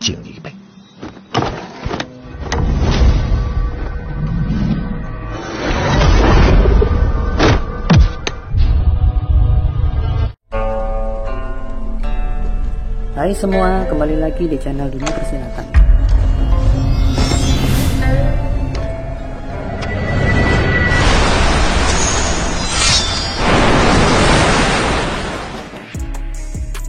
敬你一杯。Hai semua, kembali lagi di channel Dunia Persilatan.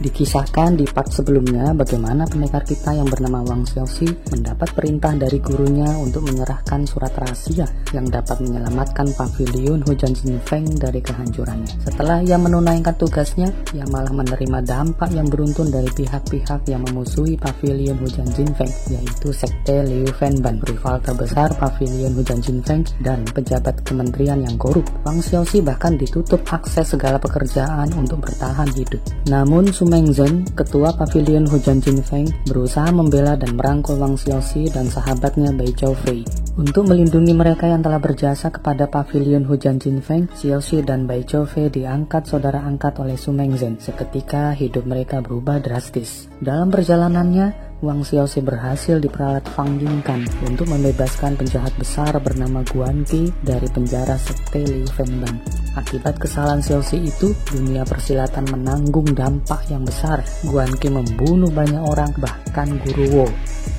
Dikisahkan di part sebelumnya bagaimana pendekar kita yang bernama Wang Xiaoxi mendapat perintah dari gurunya untuk menyerahkan surat rahasia yang dapat menyelamatkan pavilion Hujan Jinfeng dari kehancurannya. Setelah ia menunaikan tugasnya, ia malah menerima dampak yang beruntun dari pihak-pihak yang memusuhi pavilion Hujan Jinfeng, yaitu sekte Liu Fenban, rival terbesar pavilion Hujan Jinfeng dan pejabat kementerian yang korup. Wang Xiaoxi bahkan ditutup akses segala pekerjaan untuk bertahan hidup. Namun Meng Zhen, ketua pavilion Hujan Jinfeng, berusaha membela dan merangkul Wang Xiaoxi dan sahabatnya Bai Choufei. Untuk melindungi mereka yang telah berjasa kepada pavilion Hujan Jinfeng, Xiaoxi dan Bai Choufei diangkat saudara angkat oleh Su Meng Zhen. Seketika hidup mereka berubah drastis. Dalam perjalanannya, Wang Xiaoxi berhasil diperalat Fang Yingkan untuk membebaskan penjahat besar bernama Guan Qi dari penjara sekte Liu Fenban. Akibat kesalahan Xiaoxi itu, dunia persilatan menanggung dampak yang besar. Guan Qi membunuh banyak orang, bahkan Guru Wo,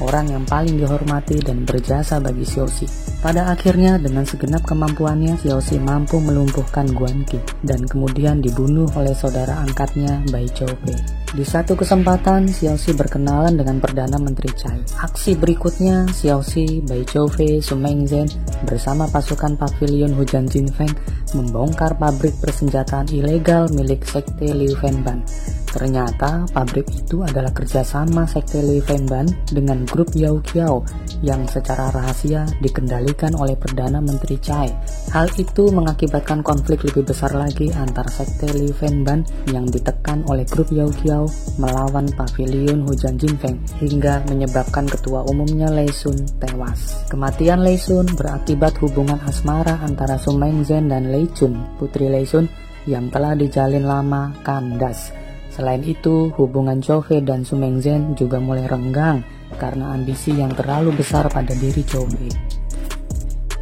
orang yang paling dihormati dan berjasa bagi Xiaoxi. Pada akhirnya, dengan segenap kemampuannya, Xiaoxi mampu melumpuhkan Guan Qi dan kemudian dibunuh oleh saudara angkatnya Bai Choufei. Di satu kesempatan, Xiaoxi berkenalan dengan Perdana Menteri Cai. Aksi berikutnya, Xiaoxi, Bai Choufei, Su Meng Zhen bersama pasukan pavilion Hujan Jinfeng membongkar pabrik persenjataan ilegal milik sekte Liu Fenban. Ternyata pabrik itu adalah kerjasama sekte Liu Fenban dengan grup Yao Qiao yang secara rahasia dikendalikan oleh Perdana Menteri Cai. Hal itu mengakibatkan konflik lebih besar lagi antara sekte Liu Fenban yang ditekan oleh grup Yao Qiao melawan pavilion Hujan Jinfeng hingga menyebabkan ketua umumnya Lei Sun tewas. Kematian Lei Sun berakibat hubungan asmara antara Su Meng Zhen dan Lei Chun, putri Lei Sun yang telah dijalin lama, kandas. Selain itu, hubungan Choufei dan Su Meng Zhen juga mulai renggang karena ambisi yang terlalu besar pada diri Choufei.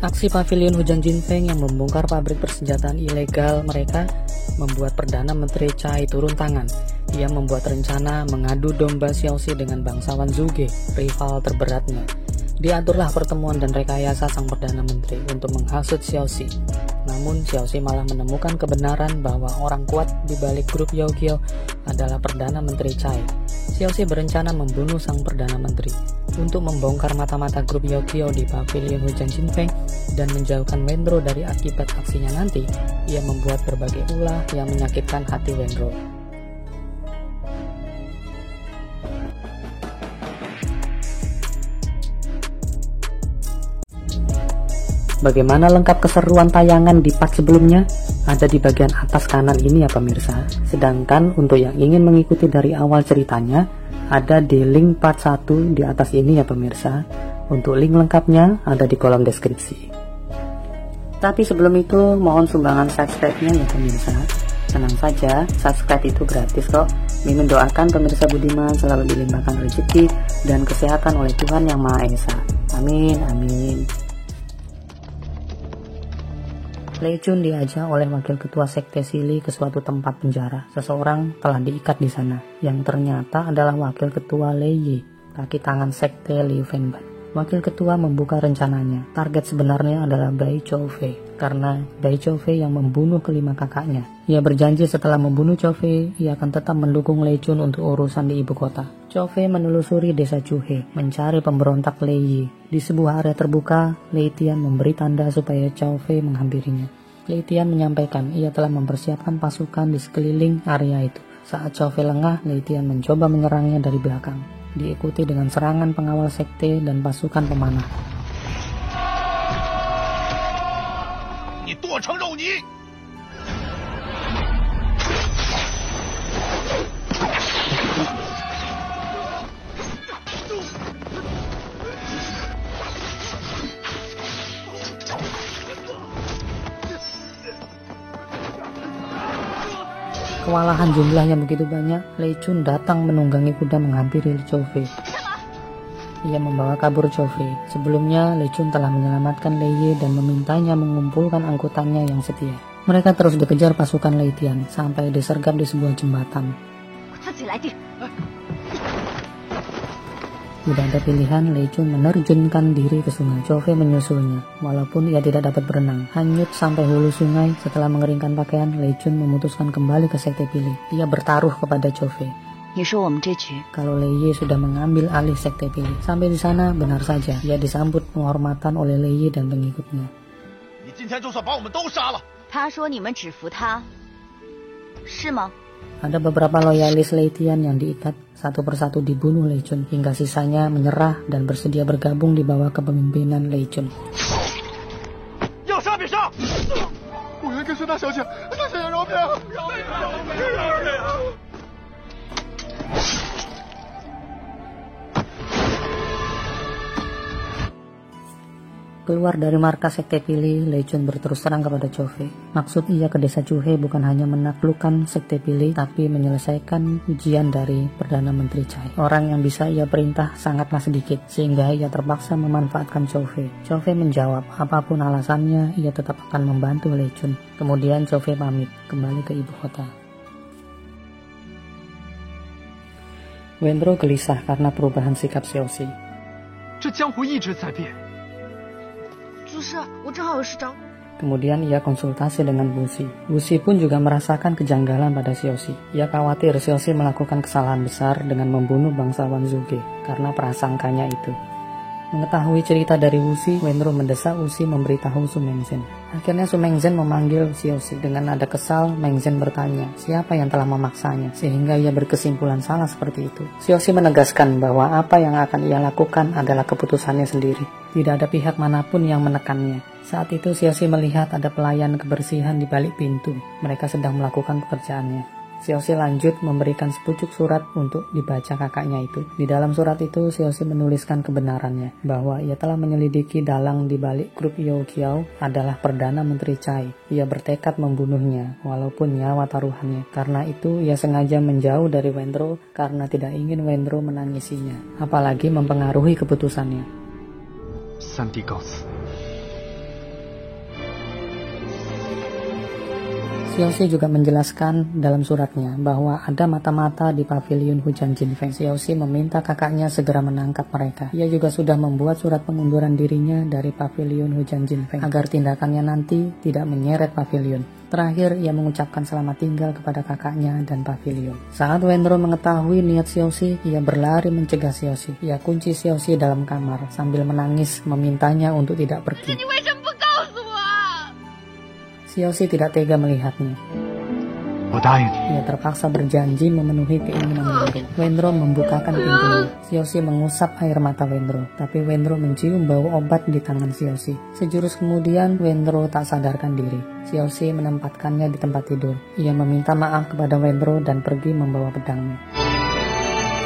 Aksi pavilion Hujan Jinfeng yang membongkar pabrik persenjataan ilegal mereka membuat Perdana Menteri Cai turun tangan. Ia membuat rencana mengadu domba Xiaoxi dengan bangsawan Zhuge, rival terberatnya. Diaturlah pertemuan dan rekayasa sang Perdana Menteri untuk menghasut Xiaoxi. Namun Xiaoxi malah menemukan kebenaran bahwa orang kuat di balik grup Yao Qiao adalah Perdana Menteri Cai. Xiaoxi berencana membunuh sang Perdana Menteri. Untuk membongkar mata-mata grup Yao Qiao di pavilion Hujan Jinfeng dan menjauhkan Wenro dari akibat aksinya nanti, ia membuat berbagai ulah yang menyakitkan hati Wenro. Bagaimana lengkap keseruan tayangan di part sebelumnya? Ada di bagian atas kanan ini ya pemirsa. Sedangkan untuk yang ingin mengikuti dari awal ceritanya, ada di link part 1 di atas ini ya pemirsa. Untuk link lengkapnya ada di kolom deskripsi. Tapi sebelum itu mohon sumbangan subscribe-nya ya pemirsa. Tenang saja, subscribe itu gratis kok. Mimin doakan pemirsa budiman selalu dilimpahkan rezeki dan kesehatan oleh Tuhan Yang Maha Esa. Amin, amin. Lei Chun diajak oleh wakil ketua sekte Sili ke suatu tempat penjara. Seseorang telah diikat di sana, yang ternyata adalah wakil ketua Lei Yi, kaki tangan sekte Liu Fenban. Wakil ketua membuka rencananya. Target sebenarnya adalah Bai Choufei, karena Bai Choufei yang membunuh kelima kakaknya. Ia berjanji setelah membunuh Choufei, ia akan tetap mendukung Lei Chun untuk urusan di ibu kota. Choufei menelusuri desa Chuhe, mencari pemberontak Lei Yi. Di sebuah area terbuka, Lei Tian memberi tanda supaya Choufei menghampirinya. Lei Tian menyampaikan ia telah mempersiapkan pasukan di sekeliling area itu. Saat Choufei lengah, Lei Tian mencoba menyerangnya dari belakang. Diikuti dengan serangan pengawal sekte dan pasukan pemanah. Kewalahan jumlah yang begitu banyak, Lei Chun datang menunggangi kuda menghampiri Choufei. Ia membawa kabur Chove. Sebelumnya, Lei Chun telah menyelamatkan Lei Ye dan memintanya mengumpulkan angkutannya yang setia. Mereka terus dikejar pasukan Lei Tian sampai disergap di sebuah jembatan. Tidak ada pilihan, Lei Chun menerjunkan diri ke sungai. Chove menyusulnya. Walaupun ia tidak dapat berenang, hanyut sampai hulu sungai. Setelah mengeringkan pakaian, Lei Chun memutuskan kembali ke Sekte Pilih. Ia bertaruh kepada Chove. Kalau Lei Ye sudah mengambil alih Sekte Pilih. Sampai di sana, benar saja, ia disambut penghormatan oleh Lei Ye dan pengikutnya. Ada beberapa loyalis Lei Tian yang diikat, satu persatu dibunuh Lei Chun, hingga sisanya menyerah dan bersedia bergabung di bawah kepemimpinan Lei Chun. Keluar dari markas Sekte Pilih, Lei Chun berterus terang kepada Chove. Maksud ia ke desa Chuhe bukan hanya menaklukkan Sekte Pilih, tapi menyelesaikan ujian dari Perdana Menteri Cai. Orang yang bisa ia perintah sangatlah sedikit, sehingga ia terpaksa memanfaatkan Chove. Chove menjawab, apapun alasannya, ia tetap akan membantu Lei Chun. Kemudian Chove pamit, kembali ke ibu kota. Wendro gelisah karena perubahan sikap Xiaoxi. Kemudian ia konsultasi dengan Wuxi. Wuxi pun juga merasakan kejanggalan pada Xiaoxi. Ia khawatir Xiaoxi melakukan kesalahan besar dengan membunuh bangsawan Zhuge karena prasangkanya itu. Mengetahui cerita dari Wuxi, Wendro mendesak Wuxi memberitahu Su Mengzhen. Akhirnya Su Mengzhen memanggil Xiaoxi. Dengan nada kesal, Mengzhen bertanya, siapa yang telah memaksanya, sehingga ia berkesimpulan salah seperti itu. Xiaoxi menegaskan bahwa apa yang akan ia lakukan adalah keputusannya sendiri. Tidak ada pihak manapun yang menekannya. Saat itu Xiaoxi melihat ada pelayan kebersihan di balik pintu. Mereka sedang melakukan pekerjaannya. Xiaoxi lanjut memberikan sepucuk surat untuk dibaca kakaknya itu. Di dalam surat itu, Xiaoxi menuliskan kebenarannya, bahwa ia telah menyelidiki dalang di balik grup Yao Qiao adalah Perdana Menteri Cai. Ia bertekad membunuhnya, walaupun nyawa taruhannya. Karena itu, ia sengaja menjauh dari Wendro, karena tidak ingin Wendro menangisinya, apalagi mempengaruhi keputusannya. Xiaoxi juga menjelaskan dalam suratnya bahwa ada mata-mata di pavilion hujan Jinfeng. Xiaoxi meminta kakaknya segera menangkap mereka. Ia juga sudah membuat surat pengunduran dirinya dari pavilion hujan Jinfeng agar tindakannya nanti tidak menyeret pavilion. Terakhir, ia mengucapkan selamat tinggal kepada kakaknya dan pavilion. Saat Wendro mengetahui niat Xiaoxi, ia berlari mencegah Xiaoxi. Ia kunci Xiaoxi dalam kamar sambil menangis memintanya untuk tidak pergi. Xiaoxi tidak tega melihatnya. Ia terpaksa berjanji memenuhi keinginan Wendro. Wendro membukakan pintunya. Xiaoxi mengusap air mata Wendro, tapi Wendro mencium bau obat di tangan Xiaoxi. Sejurus kemudian, Wendro tak sadarkan diri. Xiaoxi menempatkannya di tempat tidur. Ia meminta maaf kepada Wendro dan pergi membawa pedangnya.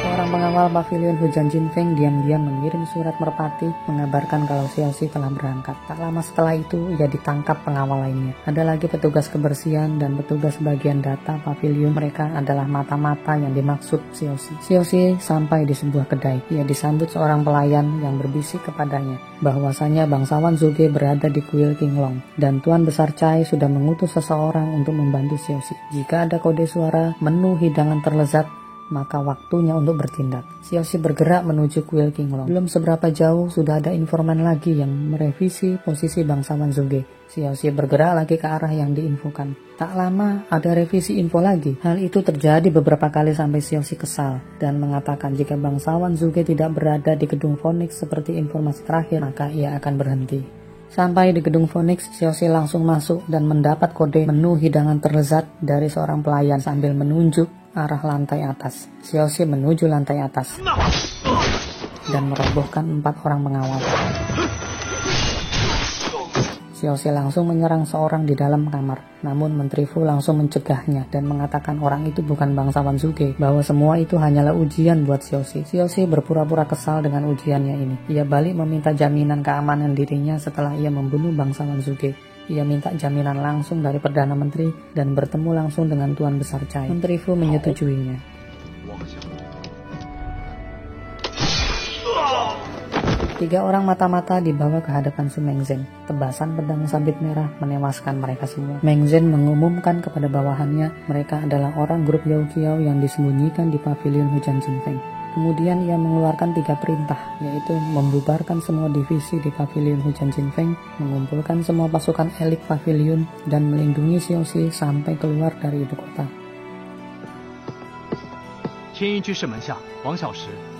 Seorang pengawal pavilion hujan Jinfeng diam-diam mengirim surat merpati mengabarkan kalau Xiaoxi telah berangkat. Tak lama setelah itu, ia ditangkap pengawal lainnya. Ada lagi petugas kebersihan dan petugas bagian data pavilion. Mereka adalah mata-mata yang dimaksud Xiaoxi. Xiaoxi sampai di sebuah kedai. Ia disambut seorang pelayan yang berbisik kepadanya bahwasanya bangsawan Zhuge berada di kuil Qinglong dan Tuan Besar Cai sudah mengutus seseorang untuk membantu Xiaoxi. Jika ada kode suara menu hidangan terlezat, maka waktunya untuk bertindak. Xiaoxi bergerak menuju kuil Qinglong. Belum seberapa jauh sudah ada informan lagi yang merevisi posisi bangsawan Zhuge. Xiaoxi bergerak lagi ke arah yang diinfokan. Tak lama ada revisi info lagi. Hal itu terjadi beberapa kali sampai Xiaoxi kesal dan mengatakan jika bangsawan Zhuge tidak berada di gedung Phoenix seperti informasi terakhir, maka ia akan berhenti. Sampai di gedung Phoenix, Xiaoxi langsung masuk dan mendapat kode menu hidangan terlezat dari seorang pelayan sambil menunjuk arah lantai atas. Xiaoxi menuju lantai atas dan merobohkan 4 orang pengawal. Xiaoxi langsung menyerang seorang di dalam kamar. Namun Menteri Fu langsung mencegahnya dan mengatakan orang itu bukan bangsawan Zhuge, bahwa semua itu hanyalah ujian buat Xiaoxi. Xiaoxi berpura-pura kesal dengan ujiannya ini. Ia balik meminta jaminan keamanan dirinya setelah ia membunuh bangsawan Zhuge. Ia minta jaminan langsung dari Perdana Menteri dan bertemu langsung dengan Tuan Besar Cai. Menteri Fu menyetujuinya. 3 orang mata-mata dibawa ke hadapan Su Mengzhen. Tebasan pedang sabit merah menewaskan mereka semua. Mengzhen mengumumkan kepada bawahannya mereka adalah orang grup Yao Qiao yang disembunyikan di pavilion Hujan Jinfeng. Kemudian ia mengeluarkan 3 perintah, yaitu membubarkan semua divisi di pavilion Hujan Jinfeng, mengumpulkan semua pasukan elit pavilion, dan melindungi Xiaoxi sampai keluar dari ibu kota.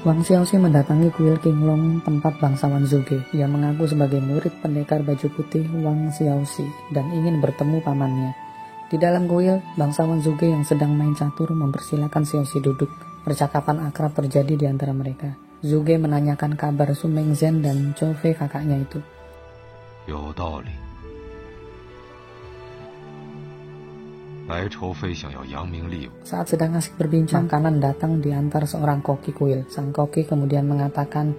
Wang Xiaoxi mendatangi kuil Qinglong, tempat bangsawan Zhuge. Ia mengaku sebagai murid pendekar baju putih Wang Xiaoxi dan ingin bertemu pamannya. Di dalam kuil, bangsawan Zhuge yang sedang main catur mempersilahkan Xiaoxi duduk. Percakapan akrab terjadi di antara mereka. Zhuge menanyakan kabar Su Mengzhen dan Zhou Fei kakaknya itu. Saat sedang asik berbincang, makanan datang diantar seorang koki kuil. Sang koki kemudian mengatakan,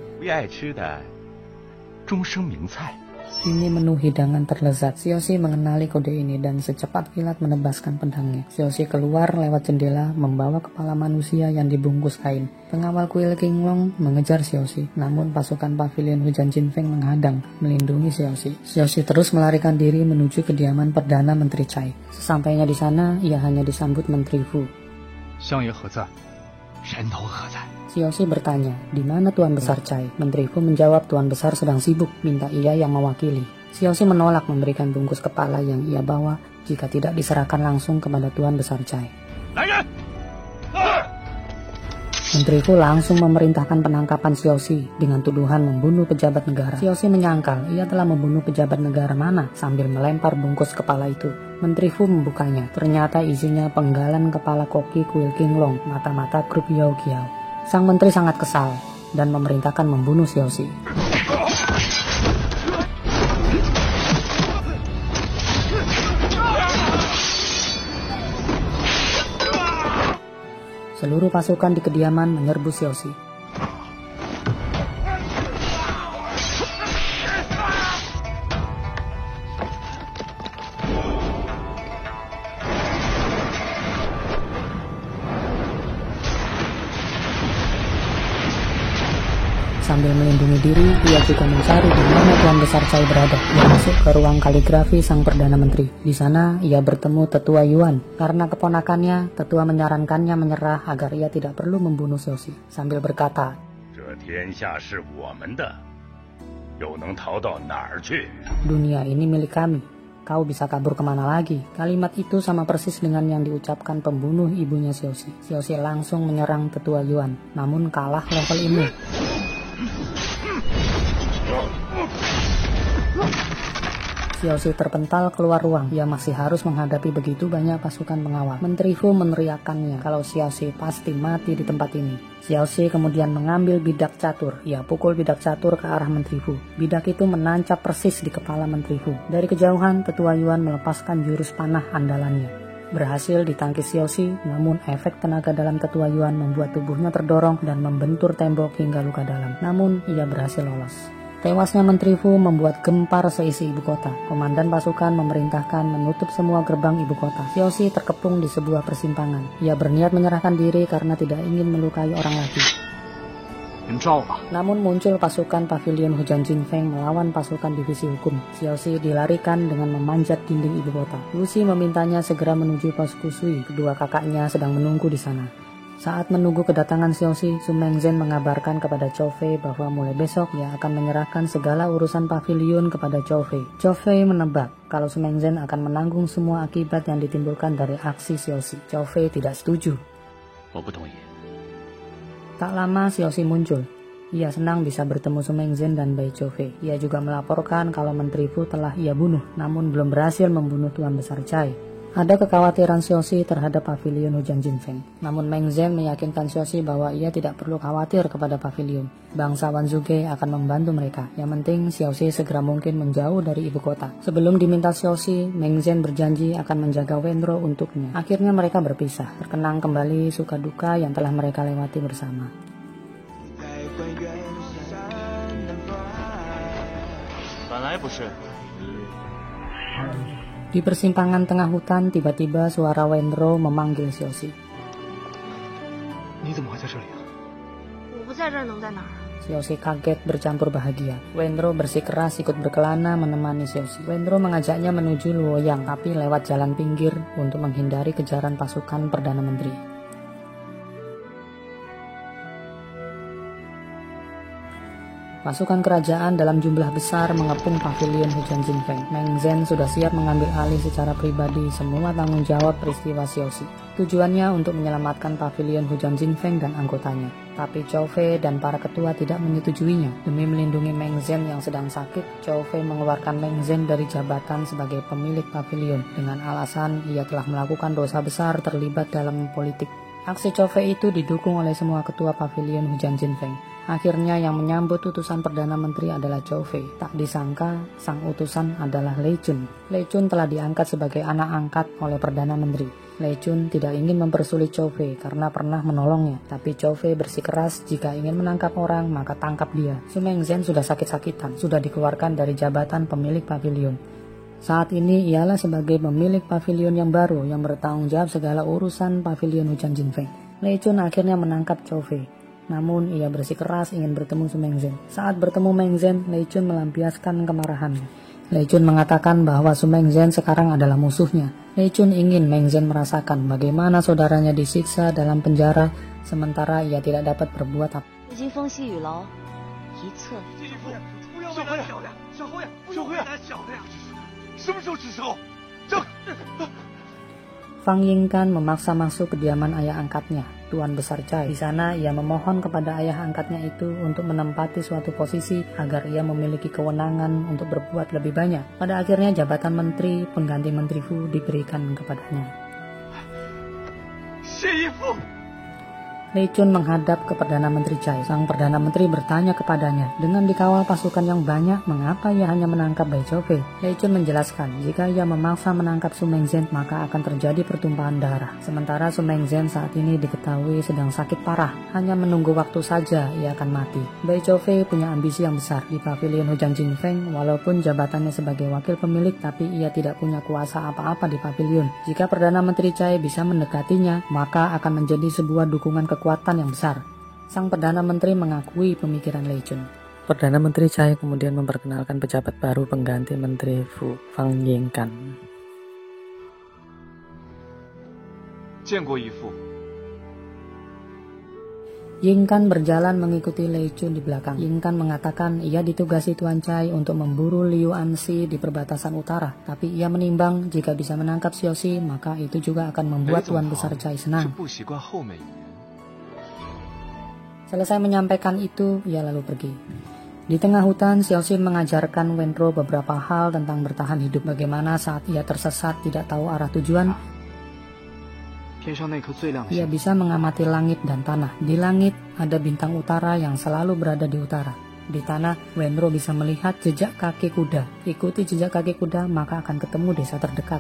ini menu hidangan terlezat. Xiaoxi mengenali kode ini dan secepat kilat menebaskan pedangnya. Xiaoxi keluar lewat jendela membawa kepala manusia yang dibungkus kain. Pengawal kuil Qinglong mengejar Xiaoxi, namun pasukan pavilion Hujan Jinfeng menghadang, melindungi Xiaoxi. Xiaoxi terus melarikan diri menuju kediaman Perdana Menteri Cai. Sesampainya di sana, ia hanya disambut Menteri Fu. Xiaoxi bertanya, di mana Tuan Besar Cai? Menteri Fu menjawab Tuan Besar sedang sibuk, minta ia yang mewakili. Xiaoxi menolak memberikan bungkus kepala yang ia bawa jika tidak diserahkan langsung kepada Tuan Besar Cai. Menteri Fu langsung memerintahkan penangkapan Xiaoxi dengan tuduhan membunuh pejabat negara. Xiaoxi menyangkal ia telah membunuh pejabat negara mana sambil melempar bungkus kepala itu. Menteri Fu membukanya, ternyata isinya penggalan kepala koki kuil Qinglong, mata-mata grup Yao Qiao. Sang menteri sangat kesal dan memerintahkan membunuh Xiaoxi. Seluruh pasukan di kediaman menyerbu Xiaoxi. Sambil melindungi diri, ia juga mencari di mana Tuan Besar Cai berada. Ia masuk ke ruang kaligrafi sang Perdana Menteri. Di sana, ia bertemu Tetua Yuan. Karena keponakannya, Tetua menyarankannya menyerah agar ia tidak perlu membunuh Xiaoxi. Sambil berkata, dunia ini milik kami. Kau bisa kabur kemana lagi? Kalimat itu sama persis dengan yang diucapkan pembunuh ibunya Xiaoxi. Xiaoxi langsung menyerang Tetua Yuan, namun kalah level ilmu. Xiaoxi terpental keluar ruang. Ia masih harus menghadapi begitu banyak pasukan pengawal. Menteri Fu meneriakannya kalau Xiaoxi pasti mati di tempat ini. Xiaoxi kemudian mengambil bidak catur. Ia pukul bidak catur ke arah Menteri Fu. Bidak itu menancap persis di kepala Menteri Fu. Dari kejauhan, Tetua Yuan melepaskan jurus panah andalannya. Berhasil ditangkis Xiaoxi, namun efek tenaga dalam Tetua Yuan membuat tubuhnya terdorong dan membentur tembok hingga luka dalam. Namun, ia berhasil lolos. Tewasnya Menteri Fu membuat gempar seisi ibu kota. Komandan pasukan memerintahkan menutup semua gerbang ibu kota. Xiaoxi terkepung di sebuah persimpangan. Ia berniat menyerahkan diri karena tidak ingin melukai orang lagi. Namun muncul pasukan pavilion Hujan Jinfeng melawan pasukan divisi hukum. Xiaoxi dilarikan dengan memanjat dinding ibu kota. Lucy memintanya segera menuju pos Kusui. Kedua kakaknya sedang menunggu di sana. Saat menunggu kedatangan Xiaoxi, Su Mengzhen mengabarkan kepada Zhou Fei bahwa mulai besok ia akan menyerahkan segala urusan pavilion kepada Zhou Fei. Zhou Fei menebak kalau Su Mengzhen akan menanggung semua akibat yang ditimbulkan dari aksi Xiaoxi. Zhou Fei tidak setuju. Tak lama Xiaoxi muncul. Ia senang bisa bertemu Su Mengzhen dan Bai Zhou Fei. Ia juga melaporkan kalau Menteri Fu telah ia bunuh, namun belum berhasil membunuh Tuan Besar Cai. Ada kekhawatiran Xiaoxi terhadap pavilion Hujan Jinfeng. Namun Mengzhen meyakinkan Xiaoxi bahwa ia tidak perlu khawatir kepada pavilion. Bangsawan Zhuge akan membantu mereka. Yang penting Xiaoxi segera mungkin menjauh dari ibu kota. Sebelum diminta Xiaoxi, Mengzhen berjanji akan menjaga Wenro untuknya. Akhirnya mereka berpisah. Terkenang kembali suka duka yang telah mereka lewati bersama. Di persimpangan tengah hutan, tiba-tiba suara Wenro memanggil Xiaoxi. Xiaoxi kaget bercampur bahagia. Wenro bersikeras ikut berkelana menemani Xiaoxi. Wenro mengajaknya menuju Luoyang, tapi lewat jalan pinggir untuk menghindari kejaran pasukan Perdana Menteri. Pasukan kerajaan dalam jumlah besar mengepung pavilion Hujan Jinfeng. Meng Zhen sudah siap mengambil alih secara pribadi semua tanggung jawab peristiwa Xiaoxi. Tujuannya untuk menyelamatkan pavilion Hujan Jinfeng dan anggotanya. Tapi Zhou Fei dan para ketua tidak menyetujuinya. Demi melindungi Meng Zhen yang sedang sakit, Zhou Fei mengeluarkan Meng Zhen dari jabatan sebagai pemilik pavilion dengan alasan ia telah melakukan dosa besar terlibat dalam politik. Aksi Zhou Fei itu didukung oleh semua ketua pavilion Hujan Jinfeng. Akhirnya yang menyambut utusan Perdana Menteri adalah Zhou Fei. Tak disangka, sang utusan adalah Lei Chun. Lei Chun telah diangkat sebagai anak angkat oleh Perdana Menteri. Lei Chun tidak ingin mempersulit Zhou Fei karena pernah menolongnya. Tapi Zhou Fei bersikeras jika ingin menangkap orang maka tangkap dia. Su Meng Zhen sudah sakit-sakitan, sudah dikeluarkan dari jabatan pemilik pavilion. Saat ini ialah sebagai pemilik pavilion yang baru yang bertanggung jawab segala urusan pavilion Hujan Jinfeng. Lei Chun akhirnya menangkap Zhou Fei. Namun ia bersikeras ingin bertemu Su Meng Zhen. Saat bertemu Meng Zhen, Lei Chun melampiaskan kemarahannya. Lei Chun mengatakan bahwa Su Meng Zhen sekarang adalah musuhnya. Lei Chun ingin Meng Zhen merasakan bagaimana saudaranya disiksa dalam penjara, sementara ia tidak dapat berbuat apa. Fang Yingkan memaksa masuk kediaman ayah angkatnya, Tuan Besar Cai. Di sana ia memohon kepada ayah angkatnya itu untuk menempati suatu posisi agar ia memiliki kewenangan untuk berbuat lebih banyak. Pada akhirnya jabatan menteri pengganti Menteri Fu diberikan kepadanya. Lei Chun menghadap ke Perdana Menteri Cai. Sang Perdana Menteri bertanya kepadanya, dengan dikawal pasukan yang banyak, mengapa ia hanya menangkap Bai Zhou Fei? Lei Chun menjelaskan, jika ia memaksa menangkap Su Meng Zhen, maka akan terjadi pertumpahan darah. Sementara Su Meng Zhen saat ini diketahui sedang sakit parah, hanya menunggu waktu saja ia akan mati. Bai Zhou Fei punya ambisi yang besar di pavilion Hujan Jinfeng, walaupun jabatannya sebagai wakil pemilik, tapi ia tidak punya kuasa apa-apa di pavilion. Jika Perdana Menteri Cai bisa mendekatinya, maka akan menjadi sebuah dukungan kekuatan yang besar. Sang Perdana Menteri mengakui pemikiran Lei Chun. Perdana Menteri Cai kemudian memperkenalkan pejabat baru pengganti Menteri Fu, Fang Yingkan. Yingkan berjalan mengikuti Lei Chun di belakang. Yingkan mengatakan ia ditugasi Tuan Cai untuk memburu Liu Anxi di perbatasan utara. Tapi ia menimbang jika bisa menangkap Xiaoxi, maka itu juga akan membuat Tuan Besar Cai senang. Selesai menyampaikan itu, ia lalu pergi. Di tengah hutan, Xiaoxi mengajarkan Wenro beberapa hal tentang bertahan hidup. Bagaimana saat ia tersesat tidak tahu arah tujuan, ia bisa mengamati langit dan tanah. Di langit ada bintang utara yang selalu berada di utara. Di tanah, Wenro bisa melihat jejak kaki kuda. Ikuti jejak kaki kuda, maka akan ketemu desa terdekat.